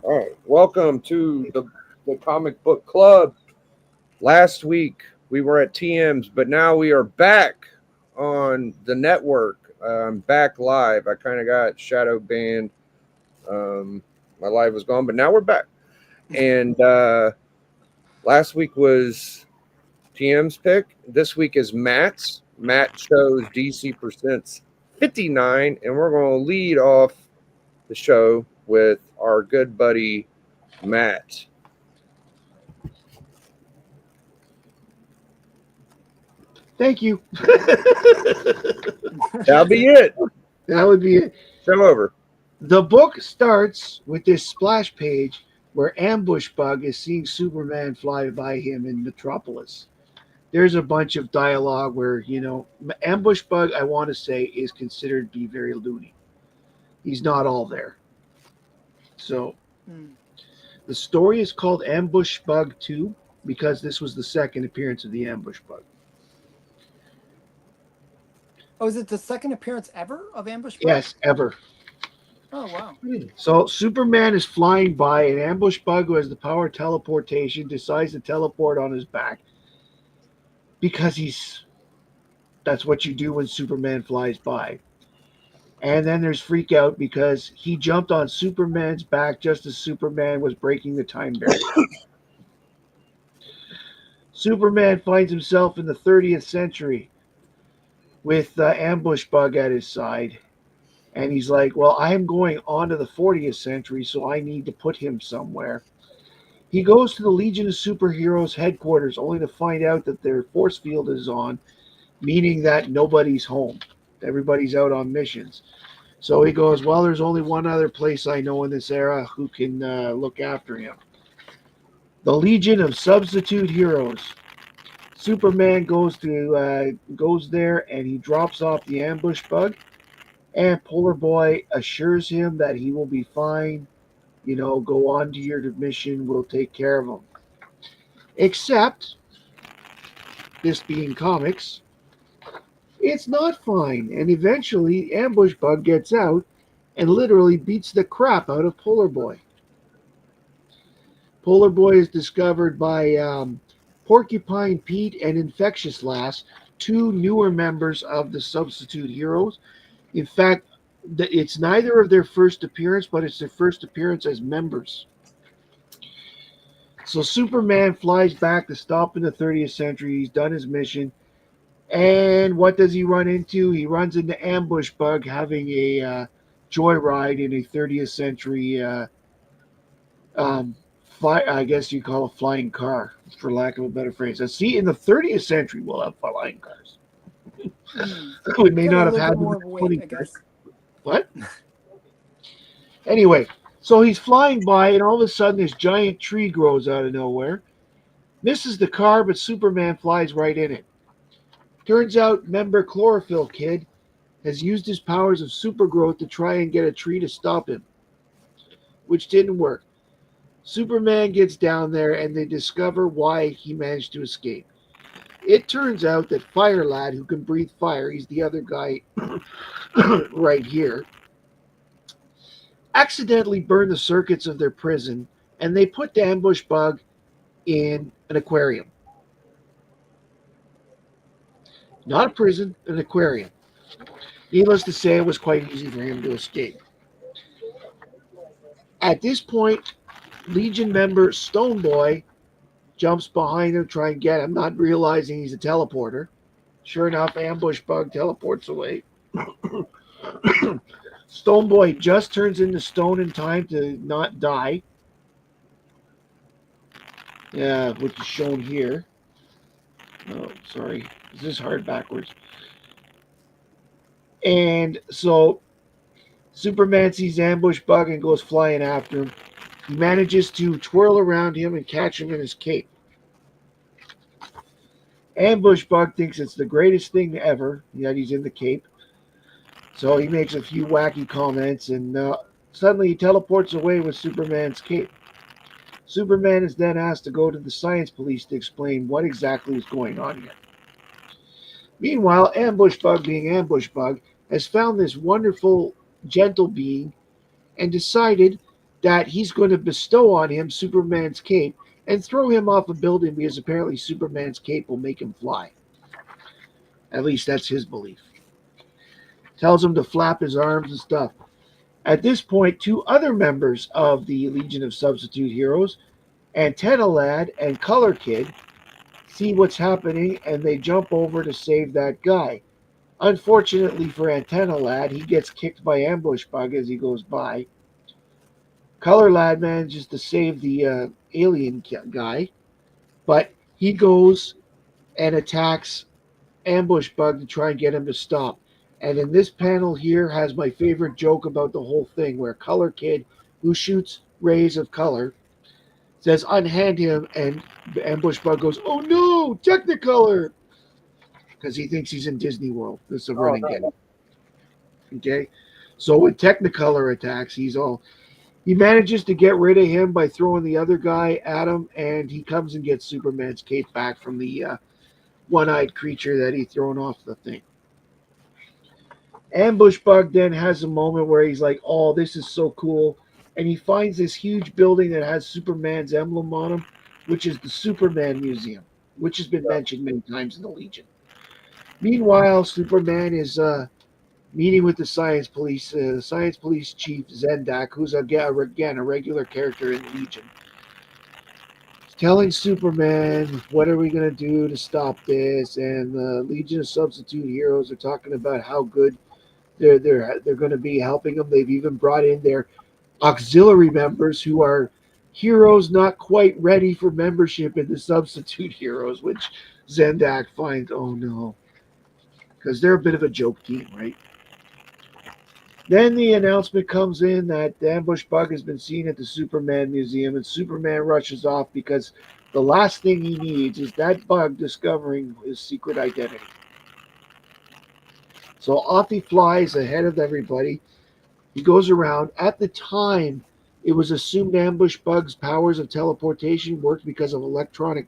All right, welcome to the comic book club. Last week we were at TM's, but now we are back on the network. I'm back live. I kind of got shadow banned. My live was gone, but now we're back. And last week was TM's pick. This week is Matt's. Matt chose DC Presents 59, and we're going to lead off the show with our good buddy Matt. Thank you. That'll be it. That would be it. Show over. The book starts with this splash page where Ambush Bug is seeing Superman fly by him in Metropolis. There's a bunch of dialogue where, Ambush Bug, I want to say, is considered to be very loony. He's not all there. So, the story is called Ambush Bug 2 because this was the second appearance of the Ambush Bug. Oh, is it the second appearance ever of Ambush Bug? Yes, ever. Oh, wow. So Superman is flying by, and Ambush Bug, who has the power of teleportation, decides to teleport on his back because that's what you do when Superman flies by. And then there's freak out because he jumped on Superman's back just as Superman was breaking the time barrier. Superman finds himself in the 30th century with Ambush Bug at his side. And he's like, well, I am going on to the 40th century, so I need to put him somewhere. He goes to the Legion of Superheroes headquarters only to find out that their force field is on, meaning that nobody's home. Everybody's out on missions. So he goes, well, there's only one other place I know in this era who can look after him. The Legion of Substitute Heroes. Superman goes there and he drops off the Ambush Bug, and Polar Boy assures him that he will be fine. Go on to your mission. We'll take care of him. Except, this being comics, it's not fine. And eventually, Ambush Bug gets out and literally beats the crap out of Polar Boy. Polar Boy is discovered by Porcupine Pete and Infectious Lass, two newer members of the Substitute Heroes. In fact, it's neither of their first appearance, but it's their first appearance as members. So Superman flies back to stop in the 30th century. He's done his mission. And what does he run into? He runs into Ambush Bug having a joyride in a 30th century, I guess you call a flying car, for lack of a better phrase. See, in the 30th century, we'll have flying cars. We may not have had them in the 20th. What? Anyway, so he's flying by, and all of a sudden this giant tree grows out of nowhere. Misses the car, but Superman flies right in it. Turns out member Chlorophyll Kid has used his powers of supergrowth to try and get a tree to stop him, which didn't work. Superman gets down there, and they discover why he managed to escape. It turns out that Fire Lad, who can breathe fire, he's the other guy right here, accidentally burned the circuits of their prison, and they put the Ambush Bug in an aquarium. Not a prison, an aquarium. Needless to say, it was quite easy for him to escape. At this point, Legion member Stone Boy jumps behind him, trying to get him, not realizing he's a teleporter. Sure enough, Ambush Bug teleports away. Stone Boy just turns into stone in time to not die. Yeah, which is shown here. Oh, sorry. This is hard backwards. And so Superman sees Ambush Bug and goes flying after him. He manages to twirl around him and catch him in his cape. Ambush Bug thinks it's the greatest thing ever that he's in the cape. So he makes a few wacky comments, and suddenly he teleports away with Superman's cape. Superman is then asked to go to the science police to explain what exactly is going on here. Meanwhile, Ambush Bug, being Ambush Bug, has found this wonderful, gentle being and decided that he's going to bestow on him Superman's cape and throw him off a building because apparently Superman's cape will make him fly. At least that's his belief. Tells him to flap his arms and stuff. At this point, two other members of the Legion of Substitute Heroes, Antenna Lad and Color Kid, see what's happening and they jump over to save that guy. Unfortunately for Antenna Lad, he gets kicked by Ambush Bug as he goes by. Color Lad manages to save the alien guy, but he goes and attacks Ambush Bug to try and get him to stop. And in this panel here has my favorite joke about the whole thing, where Color Kid, who shoots rays of color, says unhand him, and Ambush Bug goes, "Oh no, Technicolor!" Because he thinks he's in Disney World. This is a running gag. Okay, so when Technicolor attacks, he manages to get rid of him by throwing the other guy at him, and he comes and gets Superman's cape back from the one-eyed creature that he'd thrown off the thing. Ambush Bug then has a moment where he's like, "Oh, this is so cool." And he finds this huge building that has Superman's emblem on him, which is the Superman Museum, which has been mentioned many times in the Legion. Meanwhile, Superman is meeting with the Science Police Chief Zendak, who's again a regular character in Legion. He's telling Superman, "What are we going to do to stop this?" And the Legion of Substitute Heroes are talking about how good they're going to be helping them. They've even brought in their auxiliary members who are heroes not quite ready for membership in the Substitute Heroes, which Zendak finds, oh no, because they're a bit of a joke team, right? Then the announcement comes in that the Ambush Bug has been seen at the Superman Museum, and Superman rushes off because the last thing he needs is that bug discovering his secret identity. So off he flies ahead of everybody. He goes around. At the time, it was assumed Ambush Bug's powers of teleportation worked because of electronic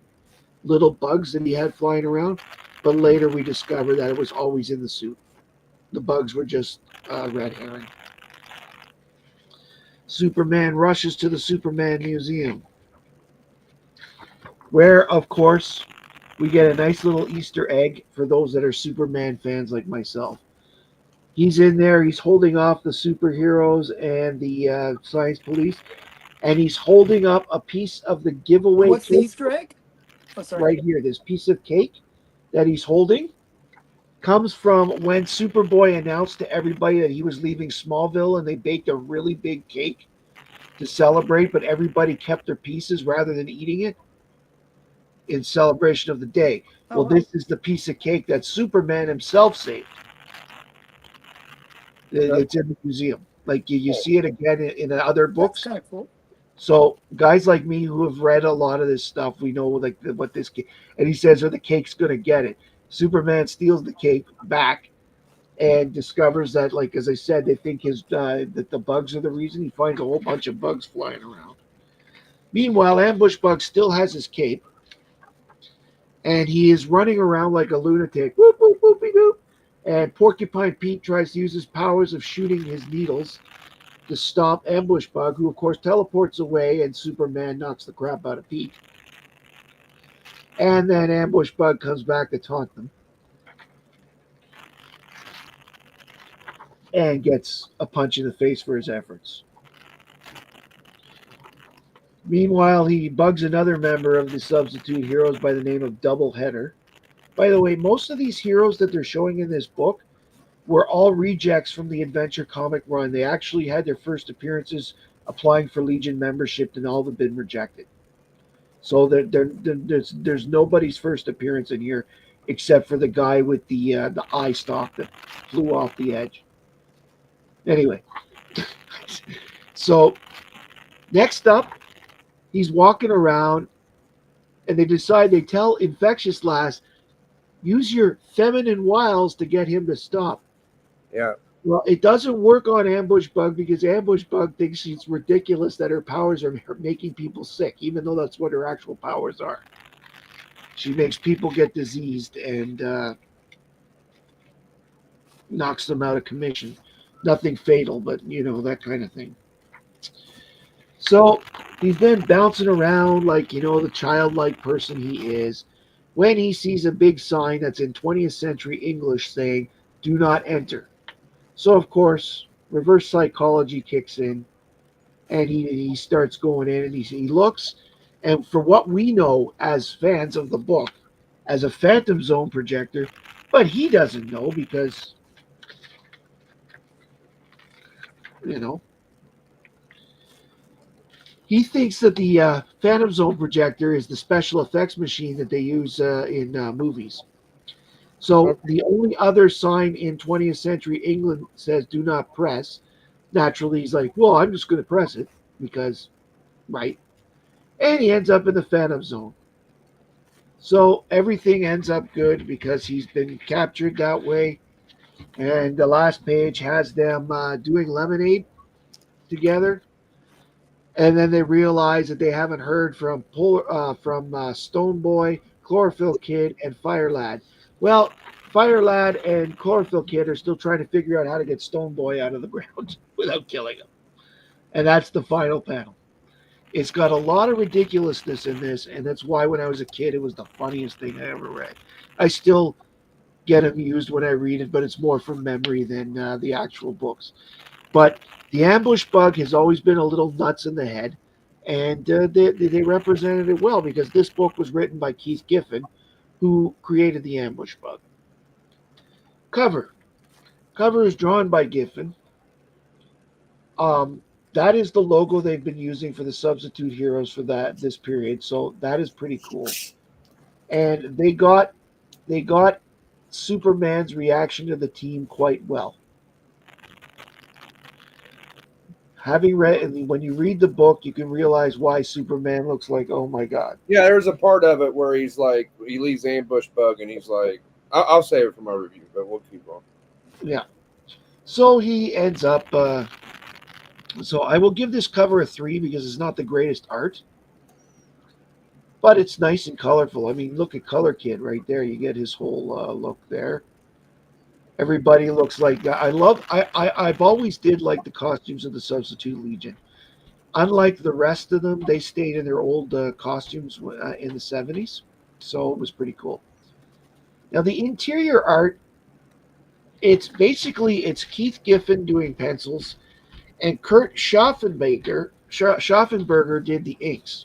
little bugs that he had flying around. But later we discovered that it was always in the suit. The bugs were just red herring. Superman rushes to the Superman Museum, where, of course, we get a nice little Easter egg for those that are Superman fans like myself. He's in there. He's holding off the superheroes and the Science Police, and he's holding up a piece of the giveaway What's the cake Easter egg? Oh, sorry. right here. This piece of cake that he's holding comes from when Superboy announced to everybody that he was leaving Smallville, and they baked a really big cake to celebrate, but everybody kept their pieces rather than eating it in celebration of the day. Oh, Well, this is the piece of cake that Superman himself saved. It's in the museum. Like you see it again in other that's books. kind of cool. So guys like me who have read a lot of this stuff, we know like what this cake. And he says, "Are the cake's going to get it?" Superman steals the cake back and discovers that, like as I said, they think that the bugs are the reason. He finds a whole bunch of bugs flying around. Meanwhile, Ambush Bug still has his cape, and he is running around like a lunatic. Whoop, whoop, whoopie doop. And Porcupine Pete tries to use his powers of shooting his needles to stop Ambush Bug, who of course teleports away, and Superman knocks the crap out of Pete. And then Ambush Bug comes back to taunt them and gets a punch in the face for his efforts. Meanwhile, he bugs another member of the Substitute Heroes by the name of Doubleheader. By the way, most of these heroes that they're showing in this book were all rejects from the Adventure comic run. They actually had their first appearances applying for Legion membership, and all have been rejected. So there's nobody's first appearance in here except for the guy with the eye stalk that flew off the edge. Anyway, so next up, he's walking around, and they tell Infectious Lass, use your feminine wiles to get him to stop. Yeah. Well, it doesn't work on Ambush Bug because Ambush Bug thinks it's ridiculous that her powers are making people sick, even though that's what her actual powers are. She makes people get diseased and knocks them out of commission. Nothing fatal, but that kind of thing. So he's been bouncing around like, the childlike person he is when he sees a big sign that's in 20th century English saying, "Do not enter." So, of course, reverse psychology kicks in and he starts going in and he looks. And for what we know as fans of the book, as a Phantom Zone projector, but he doesn't know because, you know, he thinks that the Phantom Zone projector is the special effects machine that they use in movies. So Okay. the only other sign in 20th century England says "Do not press." Naturally, he's like, "Well, I'm just going to press it because, right?" And he ends up in the Phantom Zone. So everything ends up good because he's been captured that way. And the last page has them doing lemonade together, and then they realize that they haven't heard from Stone Boy, Chlorophyll Kid, and Fire Lad. Well, Fire Lad and Chlorophyll Kid are still trying to figure out how to get Stone Boy out of the ground without killing him, and that's the final panel. It's got a lot of ridiculousness in this, and that's why when I was a kid, it was the funniest thing I ever read. I still get amused when I read it, but it's more from memory than the actual books. But the ambush bug has always been a little nuts in the head, and they represented it well because this book was written by Keith Giffen, who created the ambush bug. Cover. Cover is drawn by Giffen. Um, that is the logo they've been using for the substitute heroes for this period, so that is pretty cool. And they got Superman's reaction to the team quite well. Having read, and when you read the book, you can realize why Superman looks like, oh my god. Yeah, there's a part of it where he's like, he leaves ambush bug, and he's like, I'll save it for my review, but we'll keep on. Yeah. So he ends up. So I will give this cover a 3 because it's not the greatest art, but it's nice and colorful. I mean, look at Color Kid right there. You get his whole look there. Everybody looks like that. I've always did like the costumes of the Substitute Legion. Unlike the rest of them, they stayed in their old costumes in the 70s, so it was pretty cool. Now the interior art, it's Keith Giffen doing pencils, and Kurt Schaffenberger did the inks.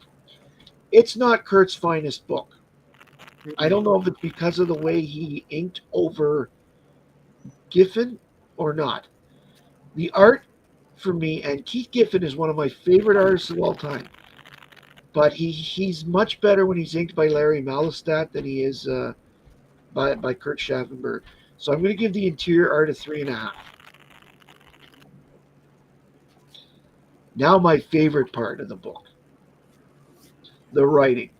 It's not Kurt's finest book. I don't know if it's because of the way he inked over Giffen or not. The art for me, and Keith Giffen is one of my favorite artists of all time, but he's much better when he's inked by Larry Malastat than he is by Kurt Schaffenberg. So I'm going to give the interior art a 3.5. Now my favorite part of the book, the writing.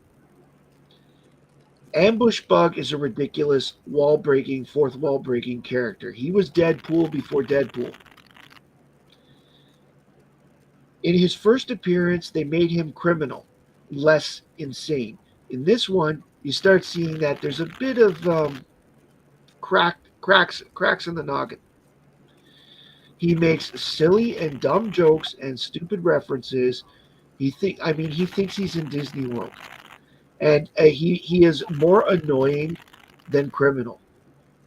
Ambush Bug is a ridiculous fourth wall breaking character. He was Deadpool before Deadpool. In his first appearance, they made him criminal, less insane. In this one, you start seeing that there's a bit of cracks in the noggin. He makes silly and dumb jokes and stupid references. He thinks he's in Disney World, and he is more annoying than criminal.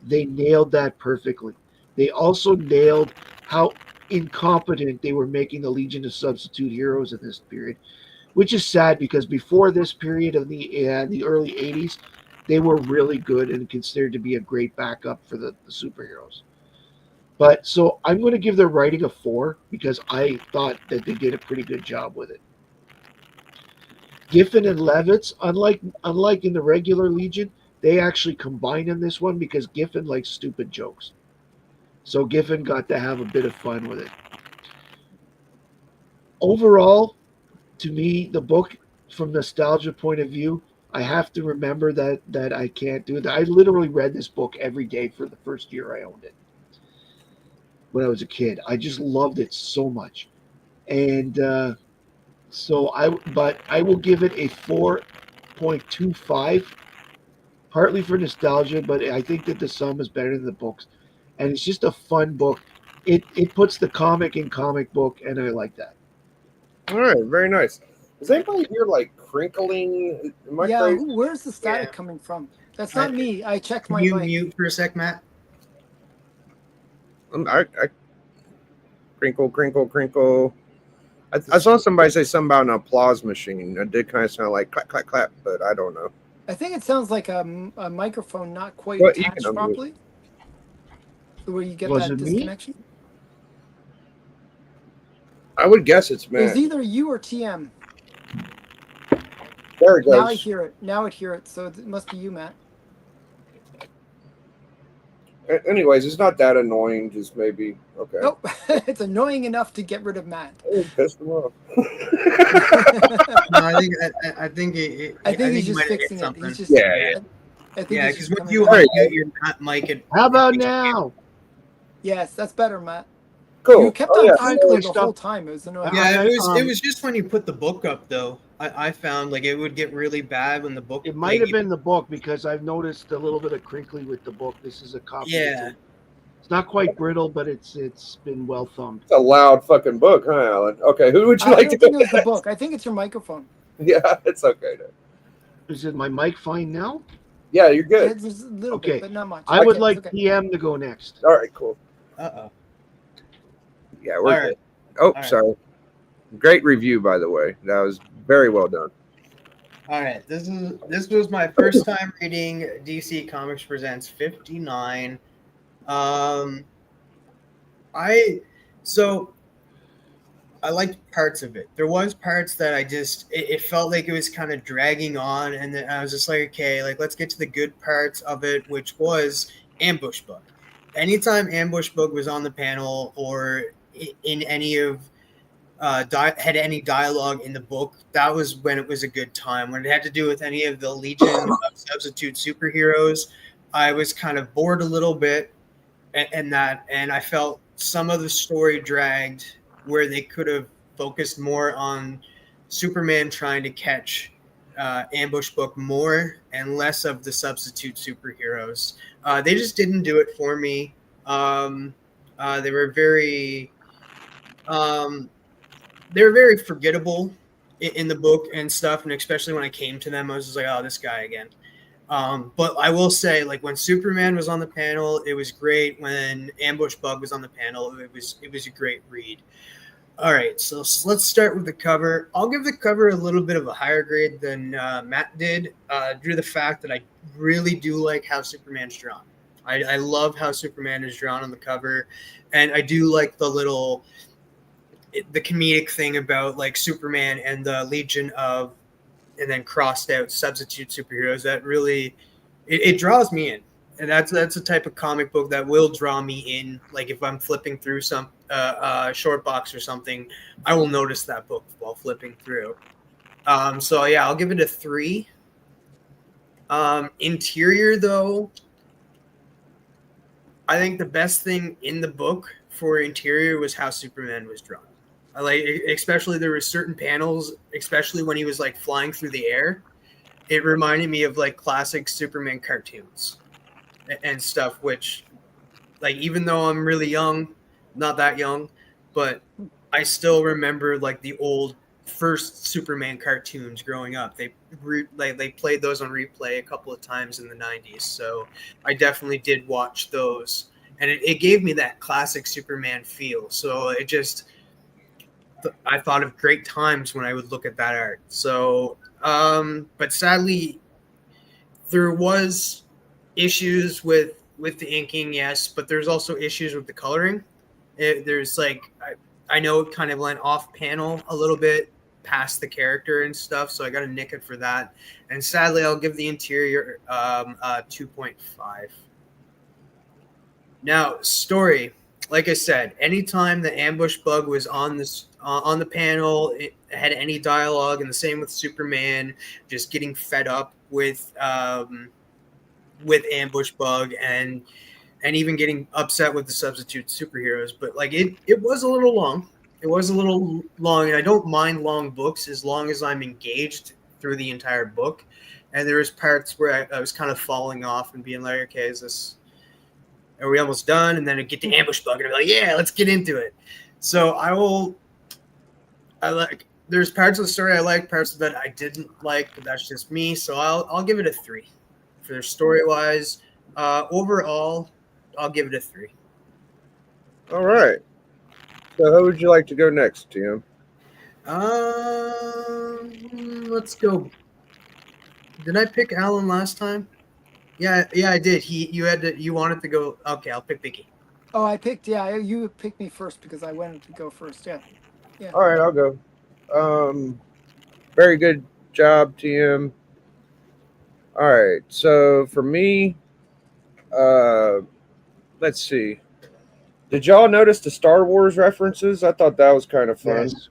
They nailed that perfectly. They also nailed how incompetent they were making the Legion of Substitute Heroes in this period, which is sad because before this period of the early 80s, they were really good and considered to be a great backup for the superheroes. But so I'm going to give their writing a 4 because I thought that they did a pretty good job with it. Giffen and Levitz, unlike in the regular Legion, they actually combined in this one because Giffen likes stupid jokes. So Giffen got to have a bit of fun with it. Overall, to me, the book, from nostalgia point of view, I have to remember that I can't do that. I literally read this book every day for the first year I owned it when I was a kid. I just loved it so much, and but I will give it a 4.25, partly for nostalgia, but I think that the sum is better than the books, and it's just a fun book. It puts the comic in comic book, and I like that. All right, very nice. Is anybody here like crinkling? Am I Yeah, crazy? where's the static Yeah. coming from? That's not me. I checked Can my you mic. mute for a sec, Matt? I crinkle, crinkle, crinkle. I saw somebody say something about an applause machine. It did kind of sound like clap, clap, clap, but I don't know. I think it sounds like a microphone not quite Well, you can attached unmute. properly. Where you get Was that it me? disconnection. I would guess it's It was Matt. either you or TM. There it Now I goes. hear it. Now I hear it. So it must be you, Matt. Anyways, it's not that annoying. Just maybe okay. Nope. It's annoying enough to get rid of Matt. Oh, pissed him off. No, I think I think he's you just might have hit fixing it. something. He's just Yeah. I think Yeah, he's because just when coming you back. unmute your mic, it How about makes- now? Yes, that's better, Matt. Cool. You kept Oh, on yeah. crinkling the Stop. whole time. It was annoying. Yeah, it Um, was just when you put the book up though. I found like it would get really bad when the book. It might like, have been the book because I've noticed a little bit of crinkly with the book. This is a copy. Yeah. It's not quite brittle, but it's been well thumbed. It's a loud fucking book, huh, Alan? Okay, who would you I like to don't think go? it was the book. I think it's your microphone. Yeah, it's okay. Then. Is it my mic fine now? Yeah, you're good. It's just a little Okay. bit, but not much. I would Okay, like it's okay. PM to go next. All right, cool. Uh-oh. Yeah, we're All good. right. Oh, right. sorry. Great review, by the way. That was very well done. All right, this was my first time reading DC Comics Presents 59. I liked parts of it. There was parts that it felt like it was kind of dragging on, and then I was just like, okay, like let's get to the good parts of it, which was Ambush Bug. Anytime Ambush Bug was on the panel or in any of had any dialogue in the book, that was when it was a good time. When it had to do with any of the Legion of Substitute superheroes, I was kind of bored a little bit, and I felt some of the story dragged where they could have focused more on Superman trying to catch Ambush Book more and less of the substitute superheroes. They just didn't do it for me. They were very forgettable in the book and stuff, and especially when I came to them, I was just like, oh, this guy again. But I will say, like, when Superman was on the panel, it was great. When Ambush Bug was on the panel, it was a great read. All right, so let's start with the cover. I'll give the cover a little bit of a higher grade than Matt did, due to the fact that I really do like how Superman's drawn. I love how Superman is drawn on the cover, and I do like the comedic thing about like Superman and the Legion of, and then crossed out substitute superheroes. That really it draws me in, and that's a type of comic book that will draw me in. Like if I'm flipping through some short box or something, I will notice that book while flipping through. So yeah, I'll give it a 3. Interior though, I think the best thing in the book for interior was how Superman was drawn. I like, especially there were certain panels, especially when he was like flying through the air. It reminded me of like classic Superman cartoons and stuff, which like, even though I'm really young, not that young, but I still remember like the old first Superman cartoons growing up. They played those on replay a couple of times in the 90s. So I definitely did watch those, and it gave me that classic Superman feel. So it just, I thought of great times when I would look at that art. So, but sadly, there was issues with the inking, yes, but there's also issues with the coloring. There's like, I know it kind of went off panel a little bit past the character and stuff, so I got to nick it for that. And sadly, I'll give the interior 2.5. Now, story. Like I said, anytime the Ambush Bug was on the panel, it had any dialogue, and the same with Superman, just getting fed up with Ambush Bug and even getting upset with the substitute superheroes. But like it was a little long. It was a little long, and I don't mind long books as long as I'm engaged through the entire book. And there was parts where I was kind of falling off and being like, okay, are we almost done? And then I get to Ambush Bug and I'm like, yeah, let's get into it. So there's parts of the story I like, parts that I didn't like, but that's just me. So I'll give it a 3 for their story wise. Overall, I'll give it a 3. All right. So who would you like to go next, Tim? Let's go. Did I pick Alan last time? Yeah, I did. You wanted to go. Okay, I'll pick Vicky. Oh, I picked. Yeah, you picked me first because I wanted to go first. Yeah. Yeah. All right, I'll go. Very good job, TM. All right, so for me, let's see. Did y'all notice the Star Wars references? I thought that was kind of fun. Yes.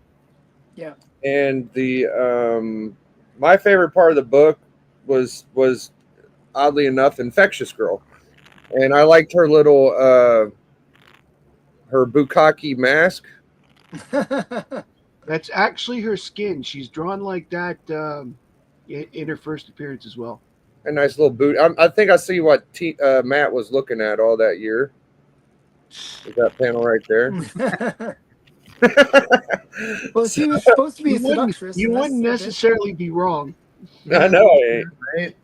Yeah. And the my favorite part of the book was oddly enough Infectious Girl, and I liked her little her bukkake mask. That's actually her skin. She's drawn like that in her first appearance as well. A nice little boot. I think I see what Matt was looking at all that year. Is that panel right there? Well, she was supposed to be a seductress. You and wouldn't that's- necessarily be wrong. I know I ain't. Right?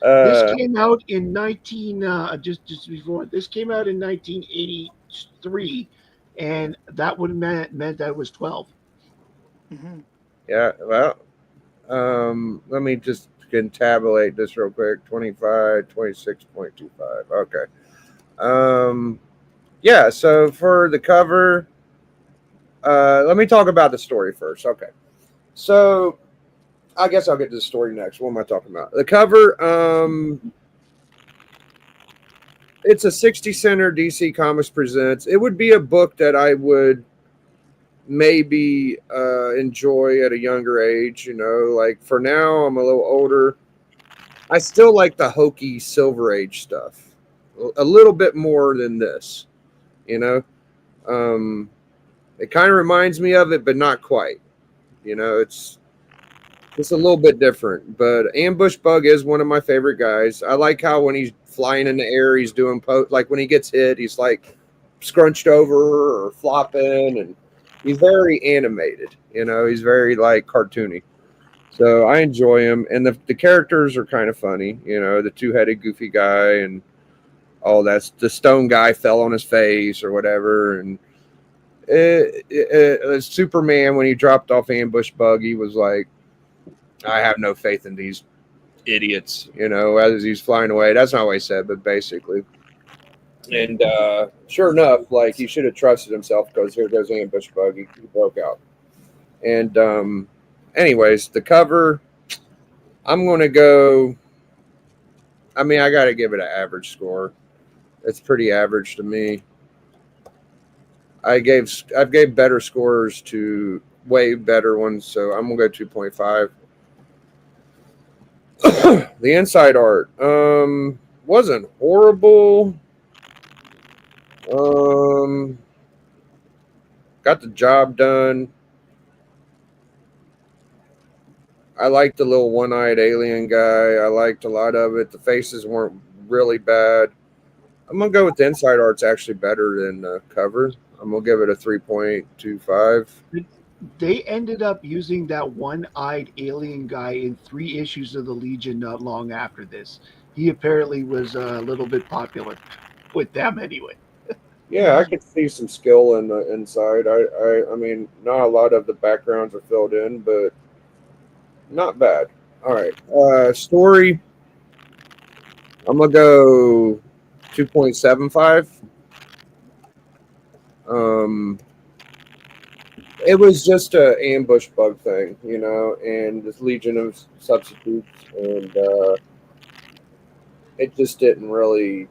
This came out in 19 just before. This came out in 1983, and that would have meant that it was 12. Mhm. Yeah, well, let me just tabulate this real quick. 25, 26.25. Okay. Yeah, so for the cover, let me talk about the story first. Okay. So I guess I'll get to the story next. What am I talking about? The cover, it's a 60 center DC Comics Presents. It would be a book that I would maybe enjoy at a younger age. Like for now, I'm a little older. I still like the hokey Silver Age stuff a little bit more than this. It kind of reminds me of it, but not quite. It's a little bit different. But Ambush Bug is one of my favorite guys. I like how when he's flying in the air, he's doing like when he gets hit, he's like scrunched over or flopping, and he's very animated. He's very like cartoony. So I enjoy him, and the characters are kind of funny. The two-headed goofy guy and all that. The stone guy fell on his face or whatever, and Superman, when he dropped off Ambush Bug, he was like, I have no faith in these idiots, as he's flying away. That's not what he said, but basically. And sure enough, like, he should have trusted himself, because here goes Ambush Bug. He broke out. And anyways, the cover, I'm going to go, I got to give it an average score. It's pretty average to me. I've gave better scores to way better ones, so I'm gonna go 2.5. The inside art wasn't horrible. Got the job done. I liked the little one-eyed alien guy. I liked a lot of it. The faces weren't really bad. I'm going to go with the inside art's actually better than the cover. I'm going to give it a 3.25. They ended up using that one-eyed alien guy in 3 issues of the Legion not long after this. He apparently was a little bit popular with them anyway. Yeah, I could see some skill in the inside. I mean, not a lot of the backgrounds are filled in, but not bad. All right. Story, I'm going to go 2.75. It was just a Ambush Bug thing, and this Legion of Substitutes, and it just didn't really.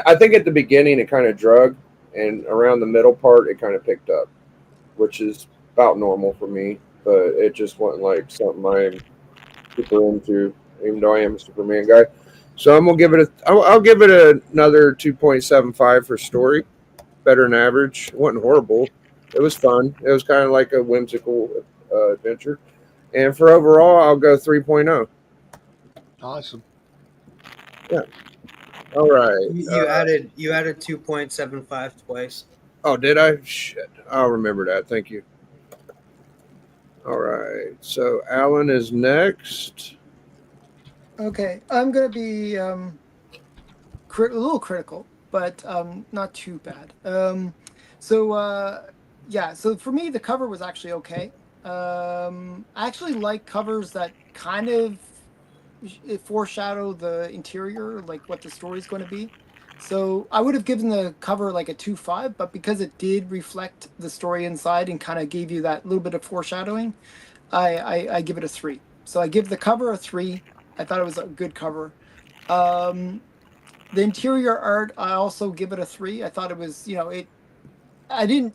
I think at the beginning it kind of drug, and around the middle part it kind of picked up, which is about normal for me. But it just wasn't like something I'm super into, even though I am a Superman guy. So I'm gonna give it I'll give it another 2.75 for story, better than average. It wasn't horrible. It was fun. It was kind of like a whimsical adventure. And for overall, I'll go 3.0. Awesome. Yeah. All right. You added 2.75 twice. Oh, did I? Shit. I'll remember that. Thank you. so Alan is next. Okay, I'm gonna be a little critical, but not too bad. Yeah, so for me, the cover was actually okay. I actually like covers that kind of foreshadow the interior, like what the story is going to be. So I would have given the cover like a 2.5, but because it did reflect the story inside and kind of gave you that little bit of foreshadowing, I give it a 3. So I give the cover a 3. I thought it was a good cover. Um, the interior art, I also give it a 3. I thought it was, I didn't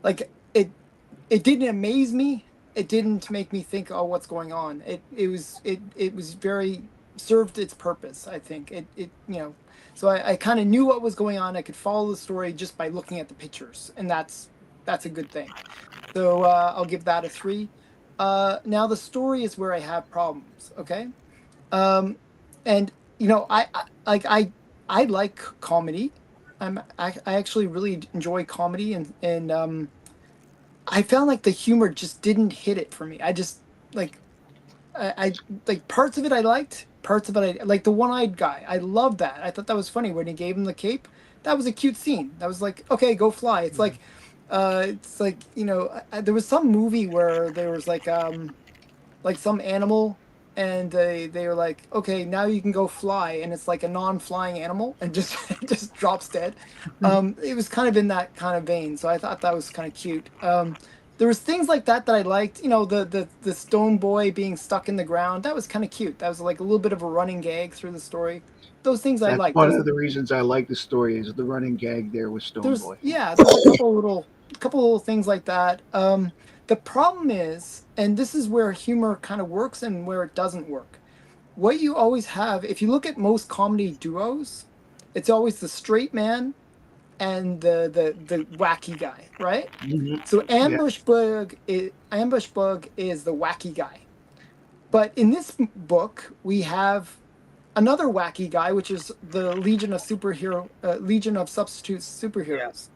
like it. It didn't amaze me. It didn't make me think, oh, what's going on. It was very served its purpose. I think So I kind of knew what was going on. I could follow the story just by looking at the pictures, and that's a good thing. So I'll give that a 3. Now the story is where I have problems. Okay, and I like comedy. I actually really enjoy comedy, and I found like the humor just didn't hit it for me. I just like I like parts of it I liked, parts of it I like the one-eyed guy. I loved that. I thought that was funny when he gave him the cape. That was a cute scene. That was like, okay, go fly. It's like, there was some movie where there was like some animal, and they were like, okay, now you can go fly, and it's like a non-flying animal and just just drops dead. It was kind of in that kind of vein, so I thought that was kind of cute. There was things like that I liked. The stone boy being stuck in the ground, that was kind of cute. That was like a little bit of a running gag through the story. Those things I That's liked. one of the reasons I like the story is the running gag there with Stone Boy. There's a couple little things like that. The problem is, and this is where humor kind of works and where it doesn't work. What you always have, if you look at most comedy duos, it's always the straight man and the wacky guy, right? Mhm. So Ambush Bug is the wacky guy. But in this book, we have another wacky guy, which is the Legion of Substitute Superheroes.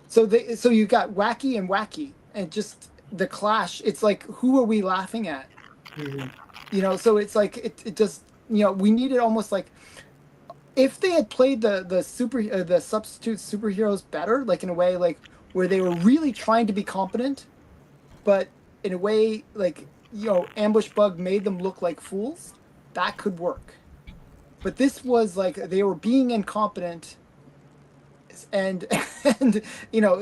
So you got wacky and wacky, and just the clash. It's like, who are we laughing at? Mhm. So it's like it just we needed almost like, if they had played the substitute superheroes better, like in a way like where they were really trying to be competent, but in a way like Ambush Bug made them look like fools, that could work. But this was like they were being incompetent, and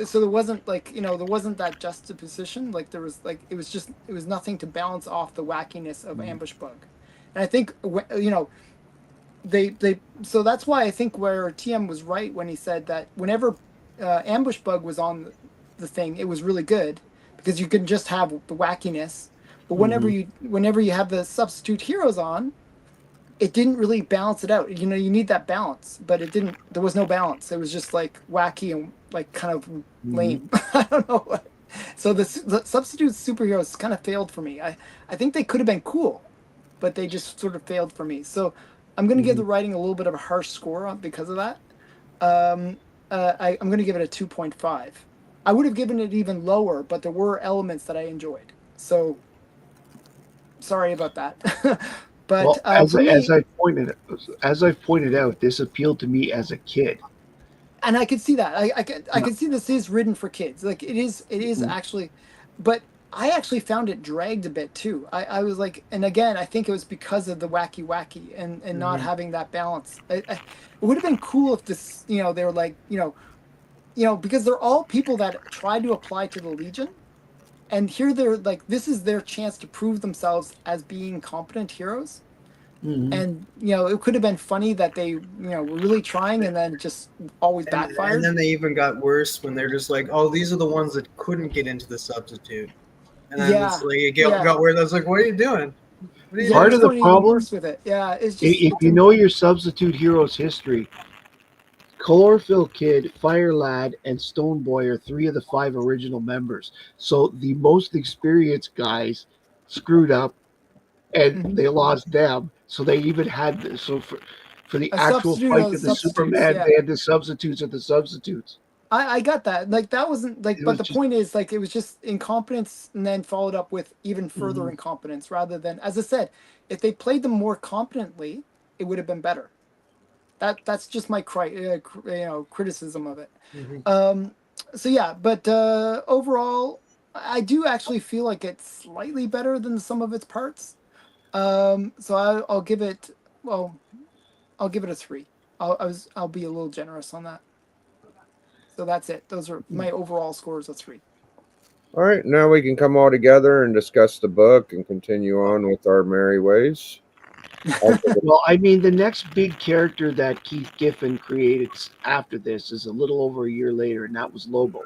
so there wasn't that juxtaposition. Like there was like it was nothing to balance off the wackiness of Ambush Bug. And I think they so that's why I think where TM was right when he said that whenever Ambush Bug was on the thing, it was really good because you could just have the wackiness. But whenever you have the substitute heroes on, it didn't really balance it out. You need that balance, but it didn't. There was no balance. It was just like wacky and like kind of lame. I don't know what. So the substitute superheroes kind of failed for me. I think they could have been cool, but they just sort of failed for me. So I'm going to give the writing a little bit of a harsh score because of that. I'm going to give it a 2.5. I would have given it even lower, but there were elements that I enjoyed. So sorry about that. But Well, for me, as I've pointed out, this appealed to me as a kid. and I could see that. I could see this is written for kids. Like it is actually, but I actually found it dragged a bit too. I was like, and again, I think it was because of the wacky and not having that balance. It would have been cool if this, they were like, because they're all people that try to apply to the Legion, and here they're like, this is their chance to prove themselves as being competent heroes. And it could have been funny that they were really trying and then just always backfired. And then they even got worse when they're just like, oh, these are the ones that couldn't get into the substitute. And then it's like it got weird. I was like, what are you doing? Part of the problem with it, it's just if you know your substitute heroes history, Chlorophyll Kid, Fire Lad, and Stone Boy are 3 of the 5 original members. So the most experienced guys screwed up, and they lost them. So they even had this. So for the actual fight to the Superman, they had the substitutes of the substitutes. I got that. Like that wasn't like, It but was the just- point is like it was just incompetence and then followed up with even further Mhm. incompetence rather than, as I said, if they played them more competently, it would have been better. That's just my criticism of it. Mhm. So yeah, but overall, I do actually feel like it's slightly better than some of its parts. So I'll give it. Well, I'll give it a 3. I'll be a little generous on that. So that's it. Those are my overall scores of 3. All right, now we can come all together and discuss the book and continue on with our merry ways. Well, I mean, the next big character that Keith Giffen created after this is a little over a year later, and that was Lobo.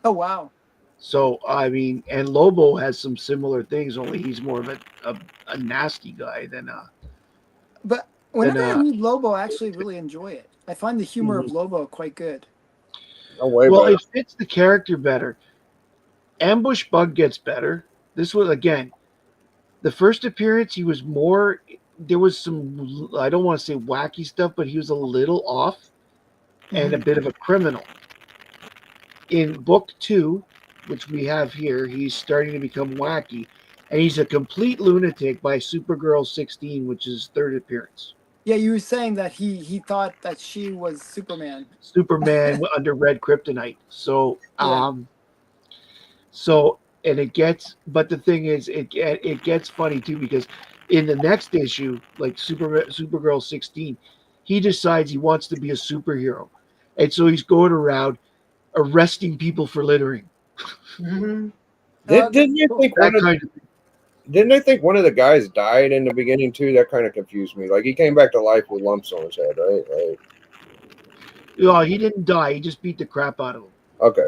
Oh wow. So, I mean, and Lobo has some similar things, only he's more of a nasty guy than a. But whenever I uh, read Lobo, I actually really enjoy it. I find the humor Mhm. of Lobo quite good. Oh, way Well, better. it fits the character better. Ambush Bug gets better. This was, again, the first appearance, he was more. There was some, I don't want to say wacky stuff, but he was a little off and a bit of a criminal. In book 2, which we have here, he's starting to become wacky, and he's a complete lunatic by Supergirl 16, which is his third appearance. Yeah, you were saying that he thought that she was Superman. Superman under red kryptonite. So, Yeah. and it gets, but the thing is, it gets funny too because in the next issue, like Supergirl 16, he decides he wants to be a superhero, and so he's going around arresting people for littering. Mhm. Didn't you Cool. think That kind of Didn't I think one of the guys died in the beginning too? That kind of confused me. Like he came back to life with lumps on his head, right? Like, he didn't die. He just beat the crap out of him. okay,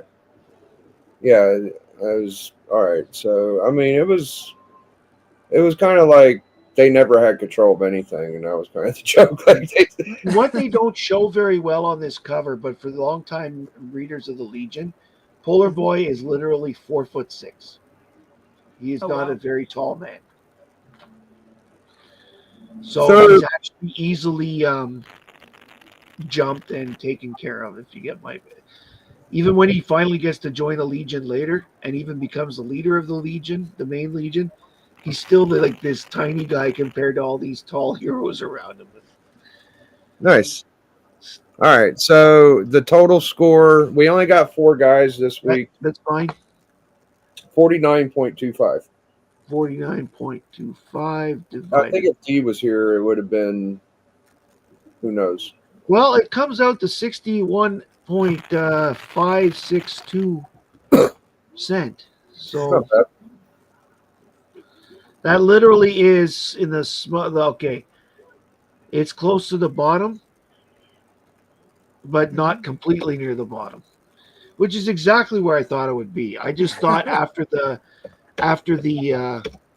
yeah, I was all right. So I mean, it was kind of like they never had control of anything, and that was kind of the joke. Like What they don't show very well on this cover, but for the long-time readers of the Legion, Polar Boy is literally 4'6". He is Oh, not wow. a very tall man. So, So- he's actually easily jumped and taken care of, if you get my. Even when he finally gets to join the Legion later, and even becomes the leader of the Legion, the main Legion, he's still like this tiny guy compared to all these tall heroes around him. nice. All right, so the total score, we only got 4 guys this week. That's fine. 49.25. 49.25 I divided. think if D was here, it would have been, who knows? Well, it comes out to 61.562 cent. So Not bad. that literally is in the okay. It's close to the bottom, but not completely near the bottom, which is exactly where I thought it would be. I just thought after the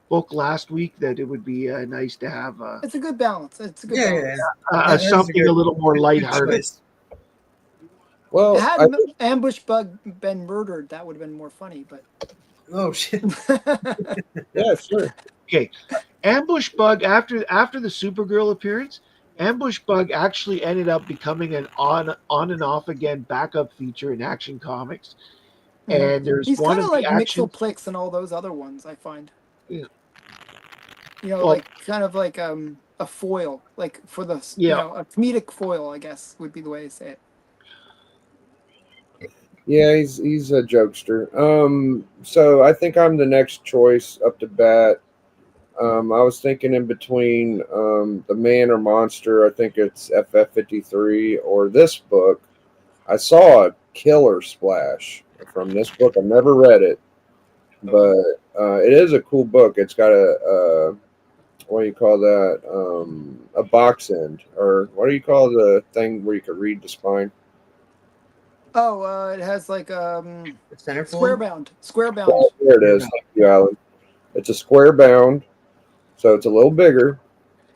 book last week that it would be nice to have It's a good balance. It's a good Yeah, balance. That's something a little more good lighthearted. choice. Well, Had Ambush Bug been murdered, that would have been more funny. But Oh shit! yeah, sure. Okay, Ambush Bug after the Supergirl appearance, Ambush Bug actually ended up becoming an on and off again backup feature in Action Comics. And there's he's one kind of of the like action. Mixoplix and all those other ones. I find. Yeah. You know, Well- like kind of like a foil, like for the Yeah. a comedic foil, I guess would be the way to say it. Yeah, he's a jokester. So I think I'm the next choice up to bat. I was thinking in between the Man or Monster. I think it's FF53 or this book. I saw a killer splash from this book. I never read it, but it is a cool book. It's got a what do you call that? A box end, or what do you call the thing where you could read the spine? Oh, it has like The centerfold. square bound. Oh, there it is. Thank you, Alan. It's a square bound, so it's a little bigger.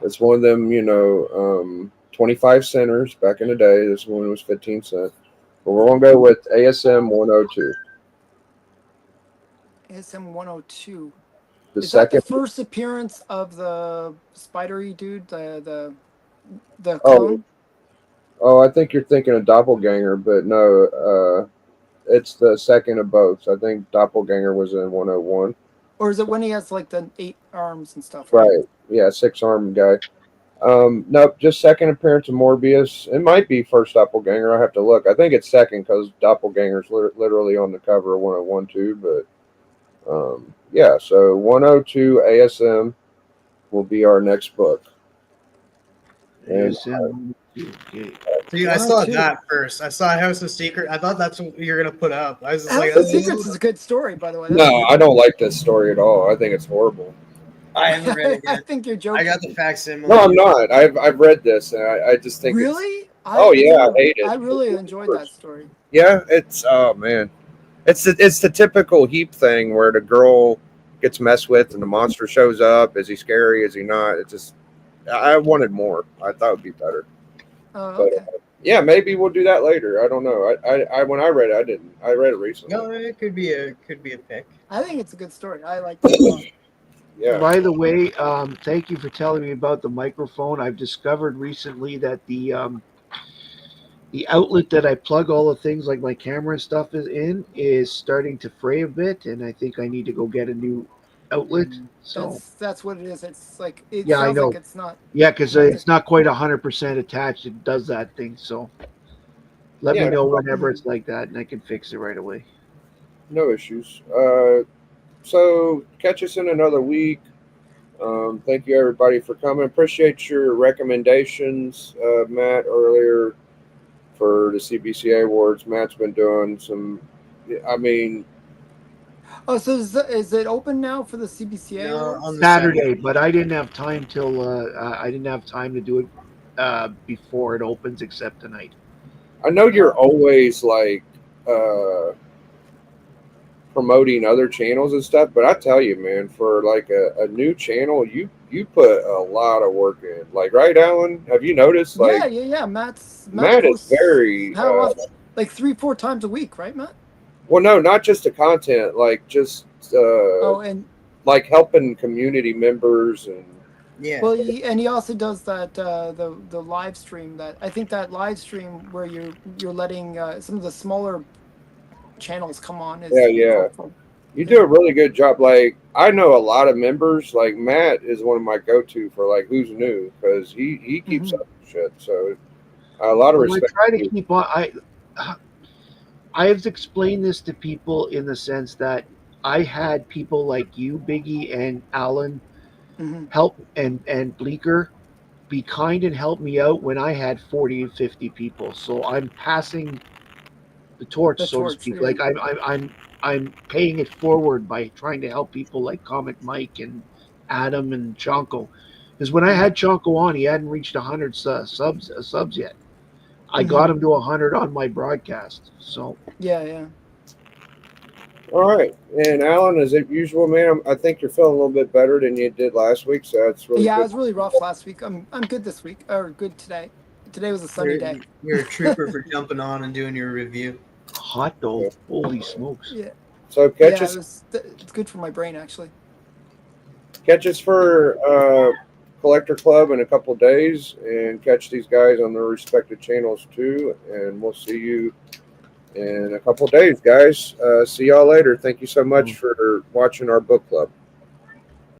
It's one of them, 25 centers back in the day. This one was 15 cents. But we're going to go with ASM 102. ASM 102. The Is that second. the first appearance of the spidery dude, the Oh. clone? Oh, I think you're thinking of Doppelganger, but no, it's the second of both. I think Doppelganger was in 101. Or is it when he has like the 8 arms and stuff? Right. Yeah, 6-armed guy. Nope, just second appearance of Morbius. It might be first Doppelganger. I have to look. I think it's second because Doppelganger's literally on the cover of 101 too. But yeah, so 102 ASM will be our next book. And Okay. See, I saw that first. I saw House of Secret. I thought that's what you're gonna put up. I was just like, House of Secrets is a good story, by the way. no, I don't like this story at all. I think it's horrible. I haven't read it I yet. think you're joking. I got the facsimile. No, I'm not. I've read this, and I just think it's, Really? Oh, yeah, I hate it. I really enjoyed that story. yeah, it's oh man, it's the typical Heap thing where the girl gets messed with and the monster shows up. Is he scary? Is he not? It's just I wanted more. I thought it would be better. Oh, But okay. yeah, maybe we'll do that later. I don't know. I when I read it, I didn't. I read it recently. No, it could be a pick. I think it's a good story. I like it a lot. Yeah. By the way, thank you for telling me about the microphone. I've discovered recently that the outlet that I plug all the things like my camera and stuff is starting to fray a bit, and I think I need to go get a new outlet. So That's what it is. It's like it Yeah, I sounds know. like it's not. yeah, because it's not quite 100% attached. It does that thing. So let Yeah, me know no whenever it's like that, and I can fix it right away. No issues. So catch us in another week. Thank you everybody for coming. Appreciate your recommendations, Matt, earlier for the CBCA awards. Matt's been doing some. I mean, Oh, so is it open now for the CBCA? No, awards? on the Saturday, but I didn't have time till I didn't have time to do it before it opens, except tonight. I know you're always like promoting other channels and stuff, but I tell you, man, for like a new channel, you put a lot of work in. Like, right, Alan? Have you noticed? Like, Yeah. Matt Matt is posts very how often? Like 3-4 times a week, right, Matt? well, no, not just the content, like just Oh, and like helping community members and Yeah. well, he also does that the live stream. That I think that live stream where you're letting some of the smaller channels come on is Yeah. helpful. you do a really good job. Like, I know a lot of members. Like, Matt is one of my go-to for like who's new because he keeps up with shit. So a lot of Well, I respect. try to to you. keep on. I have explained this to people in the sense that I had people like you, Biggie, and Alan Mhm. help, and Bleeker be kind and help me out when I had 40 and 50 people. So I'm passing the torch, The so torch, to speak. yeah. Like I'm paying it forward by trying to help people like Comic Mike and Adam and Chonko. Because when I had Chonko on, he hadn't reached 100 subs yet. I got him to 100 on my broadcast. So Yeah. All right, and Alan, as usual, man, I think you're feeling a little bit better than you did last week, so that's really Yeah, I good. was really rough last week. I'm good this week, or good today. Today was a sunny day. You're a trooper for jumping on and doing your review. hot though. Holy smokes. Yeah, So catch us it's good for my brain actually. for Collector Club in a couple days, and catch these guys on their respective channels too. And we'll see you in a couple days, guys. See y'all later. Thank you so much for watching our book club.